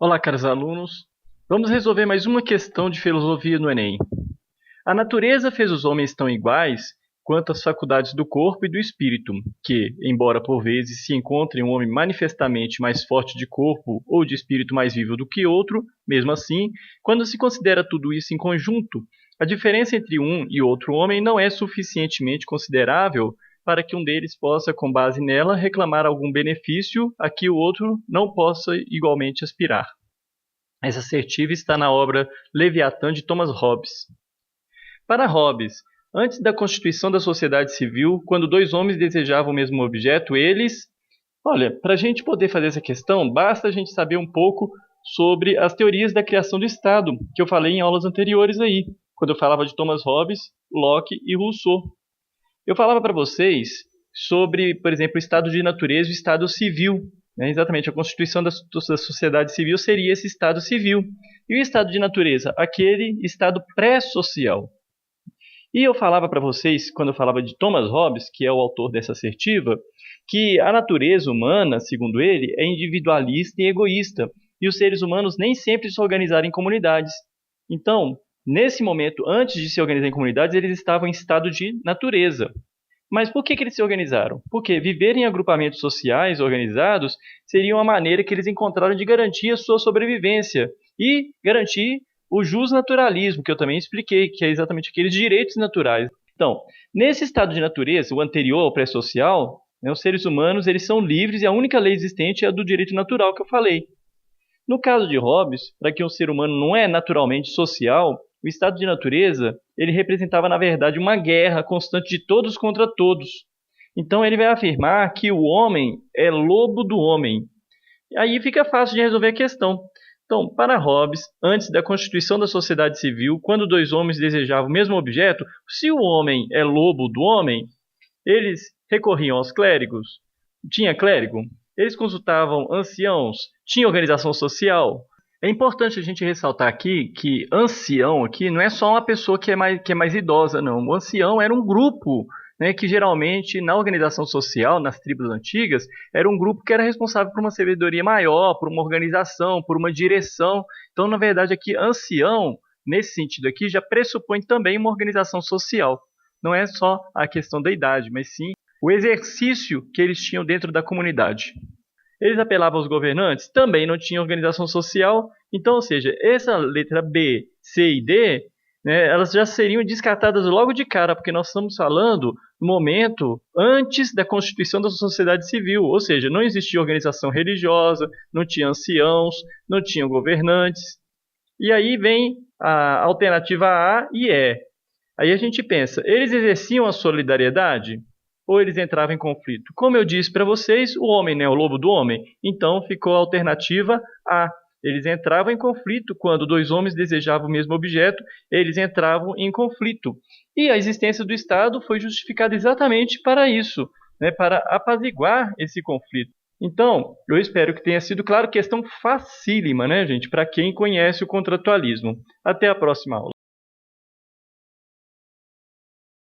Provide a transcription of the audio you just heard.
Olá, caros alunos. Vamos resolver mais uma questão de filosofia no Enem. A natureza fez os homens tão iguais quanto as faculdades do corpo e do espírito, que, embora por vezes se encontre um homem manifestamente mais forte de corpo ou de espírito mais vivo do que outro, mesmo assim, quando se considera tudo isso em conjunto, a diferença entre um e outro homem não é suficientemente considerável para que um deles possa, com base nela, reclamar algum benefício a que o outro não possa igualmente aspirar. Essa assertiva está na obra Leviatã de Thomas Hobbes. Para Hobbes, antes da constituição da sociedade civil, quando dois homens desejavam o mesmo objeto, eles... Olha, para a gente poder fazer essa questão, basta a gente saber um pouco sobre as teorias da criação do Estado, que eu falei em aulas anteriores aí, quando eu falava de Thomas Hobbes, Locke e Rousseau. Eu falava para vocês sobre, por exemplo, o estado de natureza e o estado civil. Exatamente, a constituição da sociedade civil seria esse estado civil. E o estado de natureza? Aquele estado pré-social. E eu falava para vocês, quando eu falava de Thomas Hobbes, que é o autor dessa assertiva, que a natureza humana, segundo ele, é individualista e egoísta, e os seres humanos nem sempre se organizaram em comunidades. Então, nesse momento, antes de se organizar em comunidades, eles estavam em estado de natureza. Mas por que eles se organizaram? Porque viver em agrupamentos sociais organizados seria uma maneira que eles encontraram de garantir a sua sobrevivência e garantir o justnaturalismo, que eu também expliquei, que é exatamente aqueles direitos naturais. Então, nesse estado de natureza, o anterior ao pré-social, os seres humanos eles são livres e a única lei existente é a do direito natural que eu falei. No caso de Hobbes, para que um ser humano não é naturalmente social, o estado de natureza ele representava, na verdade, uma guerra constante de todos contra todos. Então ele vai afirmar que o homem é lobo do homem. Aí fica fácil de resolver a questão. Então, para Hobbes, antes da constituição da sociedade civil, quando dois homens desejavam o mesmo objeto, se o homem é lobo do homem, eles recorriam aos clérigos. Tinha clérigo? Eles consultavam anciãos? Tinha organização social? É importante a gente ressaltar aqui que ancião aqui não é só uma pessoa que é mais idosa, não. O ancião era um grupo, né, que geralmente na organização social, nas tribos antigas, era um grupo que era responsável por uma sabedoria maior, por uma organização, por uma direção. Então, na verdade, aqui ancião, nesse sentido aqui, já pressupõe também uma organização social. Não é só a questão da idade, mas sim o exercício que eles tinham dentro da comunidade. Eles apelavam aos governantes? Também não tinha organização social. Então, ou seja, essa letra B, C e D, né, elas já seriam descartadas logo de cara, porque nós estamos falando no momento antes da constituição da sociedade civil. Ou seja, não existia organização religiosa, não tinha anciãos, não tinha governantes. E aí vem a alternativa A e E. Aí a gente pensa, eles exerciam a solidariedade? Ou eles entravam em conflito? Como eu disse para vocês, o homem não é o lobo do homem, então ficou a alternativa A. Eles entravam em conflito quando dois homens desejavam o mesmo objeto, eles entravam em conflito. E a existência do Estado foi justificada exatamente para isso, né, para apaziguar esse conflito. Então, eu espero que tenha sido claro, questão facílima, né, gente, para quem conhece o contratualismo. Até a próxima aula.